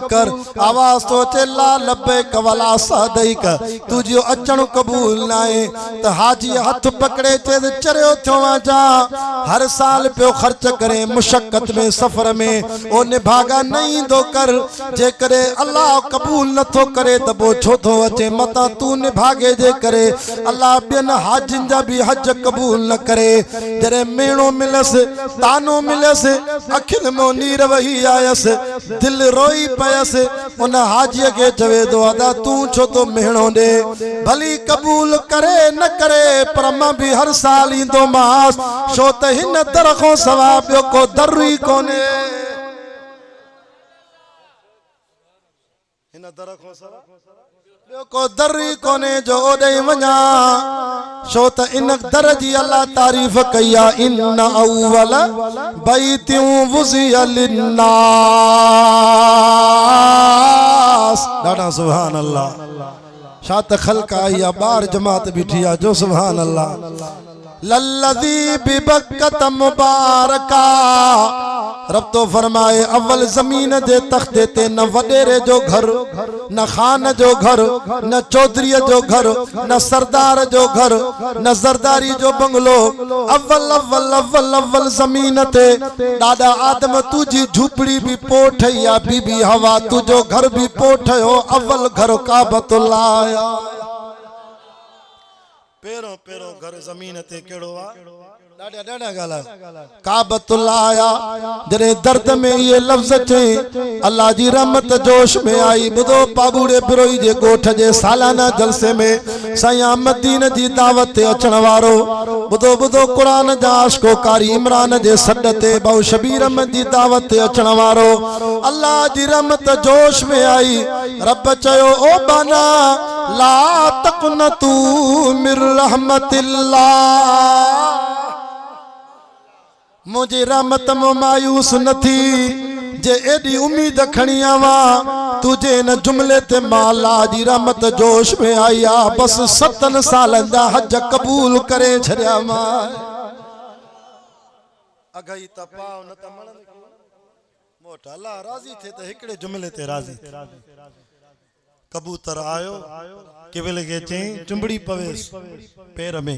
कर। आवाज तो चेला लबे कवला सदैक तुझो अचण कबूल नाए। तो हाजी हथ पकड़े चे चरियो थियो जा। हर साल पियो खर्च करे मुशक्कत में सफर में ओ निभागा नहीं दो कर। जे करे अल्लाह कबूल न थो करे त बो छो थो अचे मता तू निभागे जे करे अल्लाह बिन हाजिन जा भी हज कबूल न करे। जरे मेणो मिलस तानो मिलस अखिल मो नीर वही आयस दिल रोई पयस उन हाजी के चवे दो अदा तू छो तो मेणो दे भली कबूल करे न करे पर मां भी हर साल ईंदो मास छो त हिन दर खो सवा ॿियो को दर ई कोने। हिन दर खो सवा ॿियो को दर ई कोने जो ओॾे वञा छो त इन दर जी अल्लाह तारीफ़ कई आहे। इन अव्वल बैतियूं वुज़िया लिन्नास। ॾाढा सुभान अल्लाह। छा त ख़ल्क़ आई आहे ॿार जमात बीठी आहे जो सुभान अल्लाह। लल्लज़ी बिबक्कत मुबारका रब तो फरमाए अव्वल जमीन दे तख्ते ते न वडेरे जो घर न खान जो घर न चौधरी जो घर न सरदार जो घर न जरदारी जो बंगलो। अव्वल अव्वल अव्वल अव्वल जमीन ते दादा आदम तुझी झूपड़ी भी पोठई या बीबी हवा तुझो घर भी पोठयो अव्वल घर काबतुल्लाह। पेरो पेरो घर जमीन ते केड़ो आ डाडा डाडा गाला काबतुल्लाह। जरे दर्द में ये लफ्ज चे अल्लाह जी रहमत जोश में आई। बुधो पाबूड़े बिरोई जे गोठ जे सालाना जलसे में सया मदीन जी दावत ते अचण वारो बुधो बुधो कुरान जा आशिको कारी इमरान जे सड ते बहु शबीर में जी दावत ते अचण वारो अल्लाह जी रहमत जोश में आई। रब चयो ओ बाना ला तक़नतू मिर रहमतिल्लाह। मुझे रहमत में मायूस न थी जे एडी उम्मीद खणी आवा तुझे न जुमले ते माला जी रहमत जोश में आई आ। बस 7 साल जा हज कबूल करे छड़िया मां अगई त पाव न त मणन मोटा अल्लाह राजी थे त हिकड़े जुमले ते राजी। कबूतर आयो केवल के चई चुंबड़ी पवेस पैर में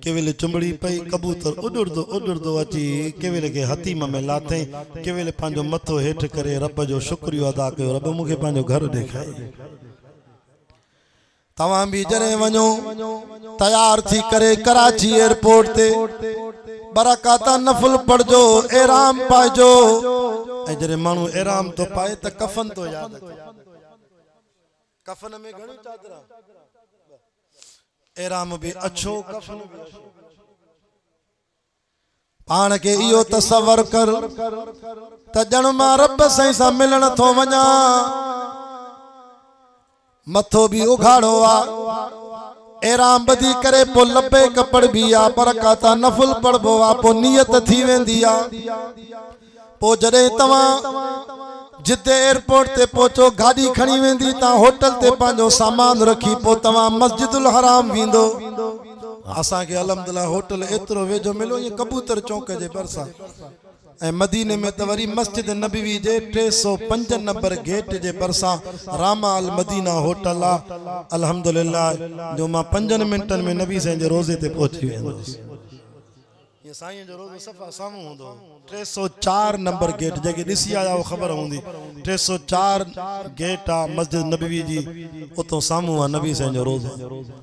केवल चुंबड़ी पई कबूतर उड़दो अची केवल के हतीम में लाथे केवल पांजो मथो हेठ करे रब जो शुक्रिया अदा कयो रब मुखे पांजो घर देखाई। तवां भी जरे वणो तैयार थी करे कराची एयरपोर्ट ते बरकाता नफल पढ़जो एराम पाइजो। ए जरे मानू एराम तो पाए त कफन तो याद कफन में घणी चादरा एराम भी अच्छो कफन भी अच्छो। पान के इयो तसव्वुर कर त जण मां रब साईं सां मिलण थो वञा मथो भी उघाड़ो आ एराम बदी करे पो लबे कपड़ भी आ बरकाता नफल पढ़बो आ पो नियत थी वेंदी आ। पो जडे तवा जिते एयरपोर्ट ते पहुचो गाड़ी खणी वेंदी ता होटल ते पांजो सामान रखी पो तवा मस्जिदुल हराम वींदो। असा के अल्हम्दुलिल्लाह होटल एतरो वेजो मिलो ये कबूतर चौक जे बरसा ए मदीने में त वरी मस्जिद नबवी जे 305 नंबर गेट जे बरसा रामा अल मदीना होटल आ। अल्हम्दुलिल्लाह जो मां 5 मिनटन में नबी से जे रोजे ते पहुंची वेंदो ये साईं जो रोज़ो सफ़ा सामू होंदो 304 नंबर गेट जेके दिसी आया वो खबर होंदी 304 गेट आ मस्जिद नबवी जी उतो सामू आ नबी से जो रोज़ो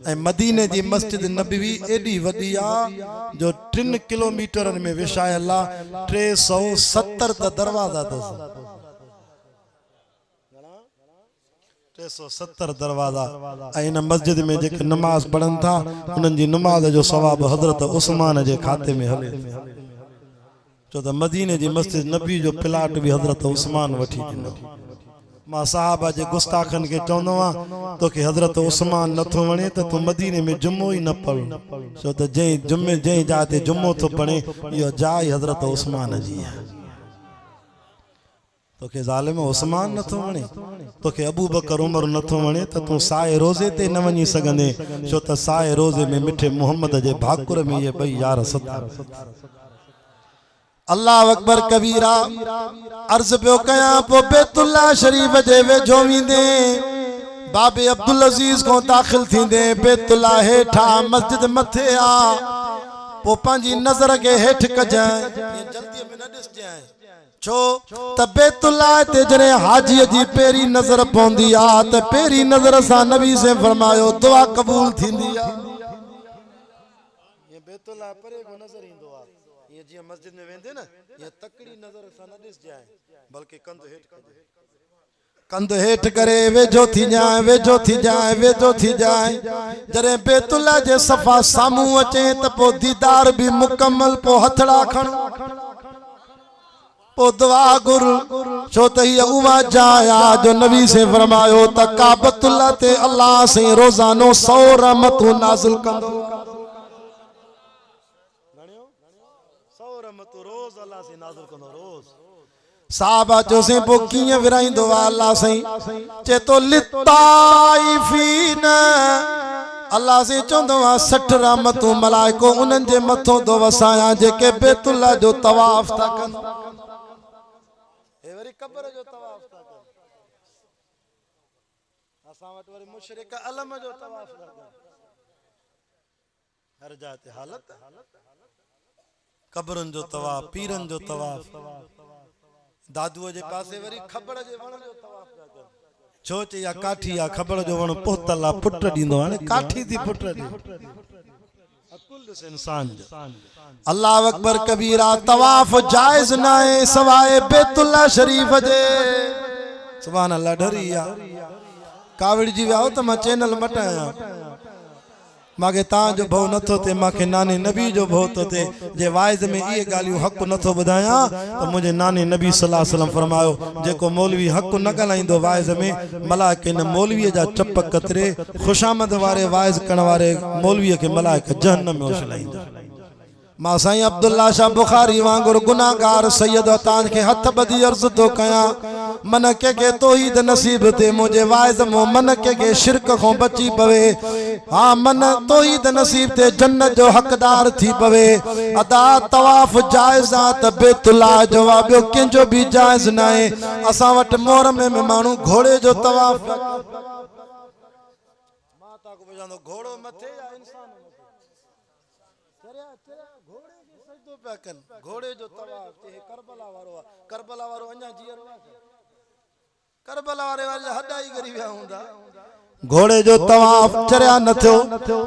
ए मदीने जी मस्जिद नबवी एडी वडी आ जो 3 किलोमीटर में विशाल आ 370 त दरवाजा तस 370 दरवाजा। इन मस्जिद में जे नमाज पढ़न था उनन जी नमाज जो सवाब हजरत उस्मान जे खाते में हले जो त मदीने जी मस्जिद नबी जो प्लाट भी हजरत उस्मान वठी दिनो। मां साहबा जे गुस्ताखन के चवंदो आ तो के हजरत उस्मान नथो वणे त तू मदीने में जुम्मो ही न पढ़ छो त जई जाते जुम्मो तो पढ़े यो जाय हजरत उस्मान जी है। तो के जालिम उस्मान नथो वणे तो के अबू बकर उमर नथो वणे त तू साए रोजे ते न वणी सगंदे छो त साए रोजे में मिठे मोहम्मद जे भाकुर में ये बई यार सत अल्लाह अकबर कबीरा अर्ज पियो कयां पो बैतुल्ला शरीफ जे वेझो वेंदे बाबे अब्दुल अजीज को दाखिल थींदे बैतुल्ला हेठा मस्जिद मथे आ पो पंहिंजी नज़र के हेठ कजांइ जल्दी में न ॾिसजांइ छो त बैतुल्ला ते जरे हाजी जी पेरी नज़र पवंदी आ त पेरी नज़र सां नबी से फरमायो दुआ कबूल थींदी आ ये बैतुल्ला परे को नज़र ईंदो आ ये जी मस्जिद में वेंदे न ये तकड़ी नज़र सां न ॾिसजांइ बल्कि कंध हेठ कजांइ कंध हेठ करे वेझो थी जाए वेझो थी जाए वेझो थी जाए जरे बैतुल्ला जे सफ़ा सामू अचे त पो दीदार भी मुकम्मल पो हथड़ा खण पो दुआ गुर छो त ही उवा जाया जो नबी से फरमायो त काबतुल्ला ते अल्लाह से रोजानो 100 रहमतूं नाज़िल कंदो 100 रहमतूं रोज अल्लाह से नाज़िल कंदो रोज साहबा जो से पो कीअं विराईंदो अल्लाह सही चेतो लिताइफीन अल्लाह से चवंदो 60 रहमतूं मलाइको उन्हनि जे मथो दो वसाया जेके बैतुल्ला जो तवाफ था कनि ए वरी कब्र जो तवाफ था कनि असां वटि वरी मुशरिक अलम जो तवाफ था कनि हर जाते हालत कब्रन जो तवाफ पीरन जो तवाफ दादू जे पासे वरी खबड़ जे वण जो तवाफ कर छो चे या काठी या खबड़ जो वण पोतला पुट दींदो हाने काठी थी पुट दी अकुल से इंसान अल्लाह अकबर कबीरा तवाफ जायज ना है सवाए बैतुल्ला शरीफ जे सुभान अल्लाह डरिया कावड़ जी आओ त म चैनल मटाया मागे ता जो भव नथो थे माखे नाने नबी जो भव तो थे जे वाइज में ये गालियों हक नथो बुधाया तो मुझे नाने नबी सल्लल्लाहु अलैहि वसल्लम फरमायो जेको मौलवी हक न गलाइंदो वाइज में मलाइके न मौलवी जा चप कतरे खुशामद वारे वाइज करण वारे मौलवी के मलाइका जहन्नम में उछलाइंदा मां साईं अब्दुल्ला शाह बुखारी वांगुर गुनाहगार सैयद ताज के हथ बदी अर्ज तो कया मन के तौहीद नसीब थे मुझे वाइज मो मन के शिरक को बची पवे हाँ मन तौहीद नसीब थे जन्नत जो हकदार थी पवे अदा तवाफ जायज आ त बैतुल्ला जवाब किंजो भी जायज ना है असा वट मोर में मानू घोड़े जो तवाफ माता को बजानो घोड़ो मथे या इंसान घोड़े जो तवाफ करबला वारो अञा जीअरो करबला वारे वाले हडाई करी विया हुंदा घोड़े जो तवाफ चरिया न थियो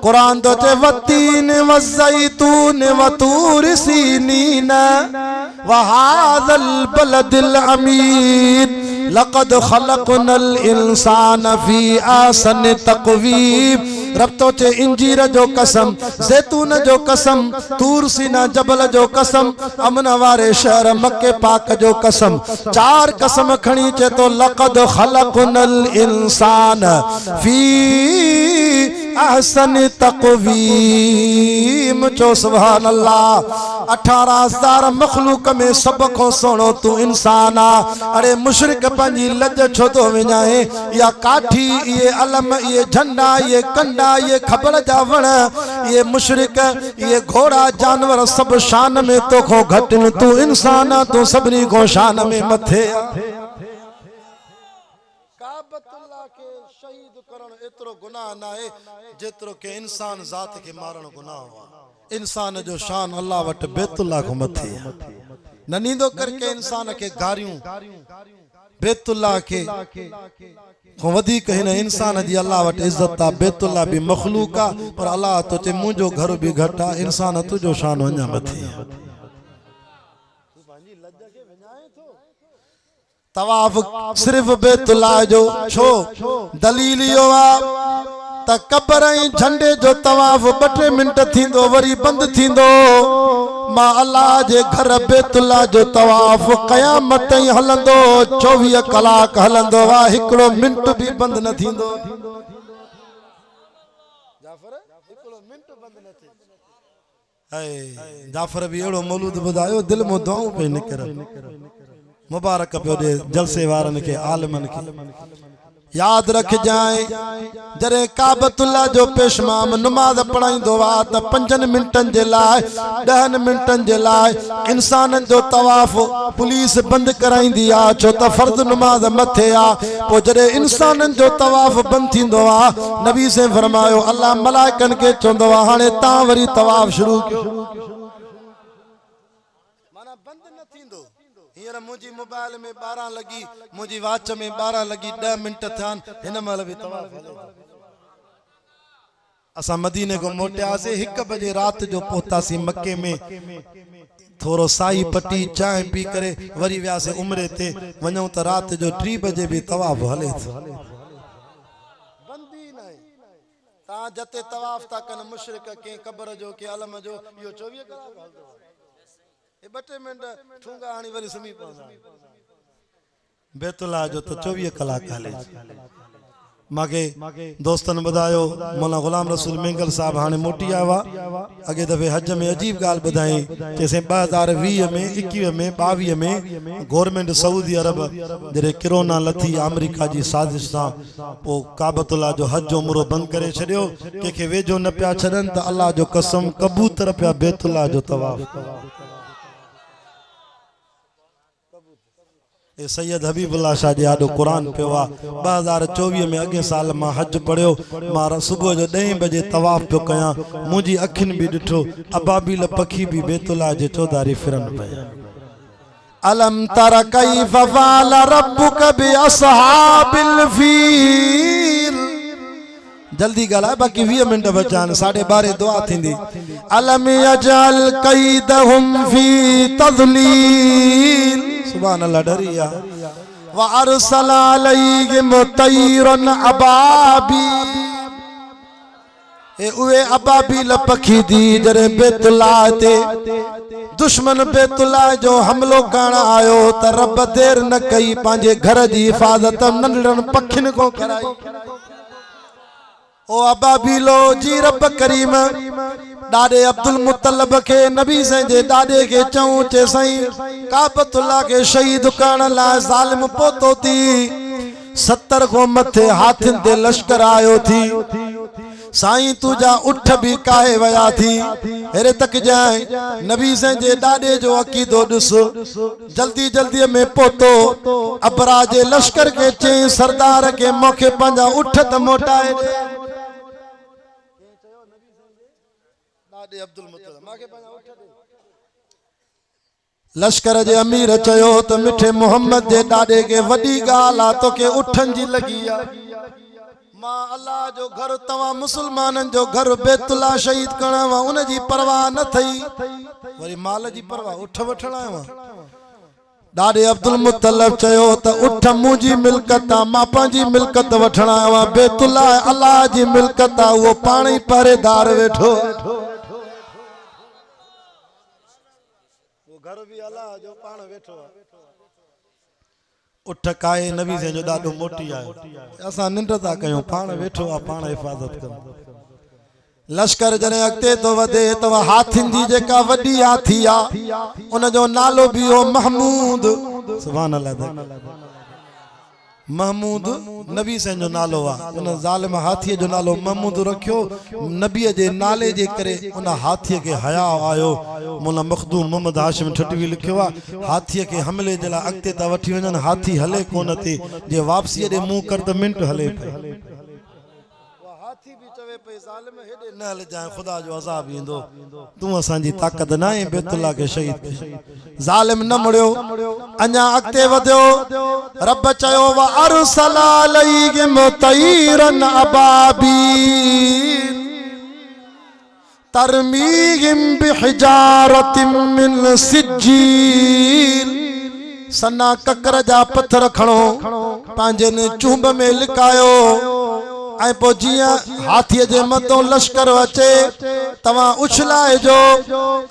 कुरान तो चे वतीन वज़ैतून वतूर सीनीन वहाज़ल बलदिल अमीन लक़द खलक़नल इंसान फी आसन तक़वीम रब तो चे इंजीर जो कसम जैतून जो कसम तूर सीना जबल जो कसम अमन वारे शहर मक्के पाक जो कसम 4 कसम खणी चे तो लक़द खलक़नल इंसान फी अहसन तक़वीम चो सुभान अल्लाह 18,000 मखलूक में सब को सोनो तू इंसान आ अरे मुशरिक पंजी लज छो तो विञाए या काठी ये अलम ये झंडा ये कंडा ये खबर जावण ये मुशरिक ये घोड़ा जानवर सब शान में तो को घटन तू इंसान आ तू सबनी को शान में मथे काबतुल्लाह के शहीद करण एतरो गुनाह ना है जेतरो के इंसान जात के मारण गुनाह हुआ इंसान जो शान अल्लाह वट बैतुल्लाह को मथे न नींदो करके इंसान के गारियूं बैतुल्लाह के को वधी कहिन इंसान जी अल्लाह वट इज्जत आ बैतुल्लाह भी मखलूक आ पर अल्लाह तो चे मुंजो घर भी घटा इंसान तुजो शान वञा मथे तवाफ सिर्फ बैतुल्लाह जो छो दलील यो आ त कब्र झंडे जो तवाफ 2 मिनट थींदो वरी बंद थींदो मां अल्लाह जे घर बैतुल्लाह जो तवाफ क़यामत ताईं हलंदो 24 कलाक हलंदो वा 1 मिनट भी बंद न थींदो जाफर 1 मिनट बंद न थी हाय जाफर भी एड़ो मौलूद बुधायो दिल मो दुआऊं पे निकर मुबारक पियो दे जलसे वारन के आलमन के याद रख जाए जरे काबतुल्ला जो पेशमाम नमाज पढ़ाईंदो आ त 5 मिनटन जे लाइ 10 मिनटन जे लाइ इंसानन जो तवाफ पुलिस बंद कराईंदी आ छो त फर्ज नमाज मथे आ। पो जरे इंसानन जो तवाफ बंद थींदो आ नबी से फरमायो अल्लाह मलाइकन के चवंदो आ हाणे ता वरी तवाफ शुरू कयो माना बंद न थींदो। हियर मुझी मोबाइल में 12 लगी मुझी वाच में 12 लगी 10 मिनट थान हिन महिल भी तवाफ हले। असा मदीने को मोटियासीं 1 बजे रात जो पहुतासीं मक्के में थोरो साई पट्टी चाय पी करे वरी वियासीं उमरे ते वञूं त रात जो 3 बजे भी तवाफ हले थो बंदी नहीं ता जते तवाफ ता कन मुशरिक के कब्र जो के अलम जो यो 24 कलाक हलदो ए 2 मिनट ठूंगा हाणी वरी सुमी पवंदा बैतुल्लाह जो तो 24 कलाक हले। माके दोस्तन बतायो मौला गुलाम रसूल मेंगल साहब हाने मोटी आवा अगे दफे हज में अजीब गाल बधाई जैसे 2020 में 21 में 22 में गवर्नमेंट सऊदी अरब जरे कोरोना लथी अमेरिका जी साजिश सा पो काबतुल्लाह जो हज उमरो बंद करे छड़ियो के वेजो न पिया छडन त अल्लाह जो कसम कबूतर पिया बैतुल्लाह जो तवाफ ए सैयद हबीबुल्लाह शाह जी आडो कुरान पे वा 2024 में अगे साल मा हज पढ़ियो मां सुबह जो 10 बजे तवाफ पे कया मुजी अखिन भी डिठो अबाबिल पखी भी बैतुल्लाह जे चौधारी फिरन पे। अलम तर कैफ फ़अल रब्बुक बि अस्हाबिल फील जल्दी गला बाकी 20 मिनट बचान 12:30 दुआ थींदी। अलम यजल कैदहुम फी तज़लील सुभान अल्लाह डरिया व अरसल अलैहिम तैरन अबाबी ए उए अबाबिल पखी दी जरे बैतुल्लाह ते दुश्मन बैतुल्लाह जो हमलो करण आयो त रब देर न कई पांजे घर जी हिफाजत नंढड़न पखिन को कराई। ओ अबाबिलो जी रब करीम डाडे अब्दुल मुत्तलब के नबी से जे डाडे के चऊं चे सई काबतुल्लाह के शहीद करण ला जालिम पोतो थी 70 को मथे हाथिन दे लश्कर आयो थी साईं तुझा उठ भी काहे वया थी हेरे तक जाए नबी से जे डाडे जो अकीदो दुस जल्दी जल्दी में पोतो अबरा जे लश्कर के चे सरदार के मौके पंजा उठ त मोटाए अब्दुल मुत्तलब माके पंजा उठ लश्कर जे अमीर चयो त मिठे मोहम्मद जे डाडे के वडी गाल आ तो के उठन जी लगी आ मां अल्लाह जो घर तवा मुसलमानन जो घर बैतुल्लाह शहीद करणा उन जी परवाह न थई वरी माल जी परवाह उठ वठण आयो डाडे अब्दुल मुत्तलब चयो त उठ मुजी मिल्कत आ मां पंजी मिल्कत वठण आयो बैतुल्लाह अल्लाह जी मिल्कत आ वो पाणी पहरेदार वेठो घर भी अल्लाह जो पाण वेठो उठ काए नबी से जो डाडो मोटी आयो असा निंड ता कयो पाण वेठो आ पाण हिफाजत कर। लश्कर जने अगते तो वधे तो हाथिन जी जेका वडी हाथी आ उन जो नालो भी हो महमूद सुभान अल्लाह महमूद नबी से जो नालो आ उन जालिम हाथी जो नालो महमूद रखियो नबी जे नाले जे करे उन हाथी के हया आयो मोला मखदूम मोहम्मद हाशिम ठटवी लिखियो आ हाथी के हमले जला अगते ता वठी वनन हाथी हले कोन थे जे वापसी दे मुंह कर त मिनट हले पे वो हाथी भी चवे पे जालिम हेडे न हल जाए खुदा जो अजाब इंदो तू असा जी ताकत ना है बैतुल्लाह के शहीद जालिम न मुड़ियो अन्या अगते वधियो रब चयो व अरसल अलैहिम तैरन अबाबील तरमीहिम बिहिजारतिन मिन सिज्जील सन्ना ककर जा पत्थर खणो पांजे ने चुंब में लिकायो ऐ पो जिया हाथी जे मतो लश्कर अचे तवा उछलाए जो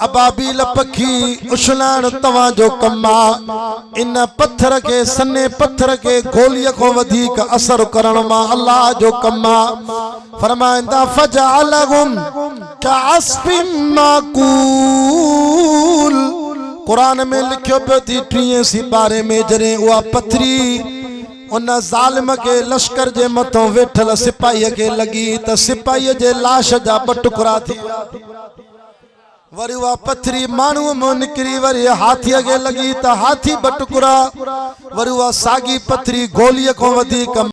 अबाबील पखी उछलाण तवा जो कमा इन पत्थर के सन्ने पत्थर के गोलिय को वधिक असर करण मा अल्लाह जो कमा फरमाइंदा फजअलहुम कअस्फिम माकूल कुरान में लिखियो पियो थी 3 सिपारे में जरे उहा पथरी उन ज़ालिम के लश्कर जे मथों वेठल सिपाही के लगी त सिपाही जे लाश जा ब टुकड़ा थी वरी वा पथरी मानू मो निकरी वरी हाथी के लगी त हाथी ब टुकड़ा वरी वा सागी पथरी गोली को वधीक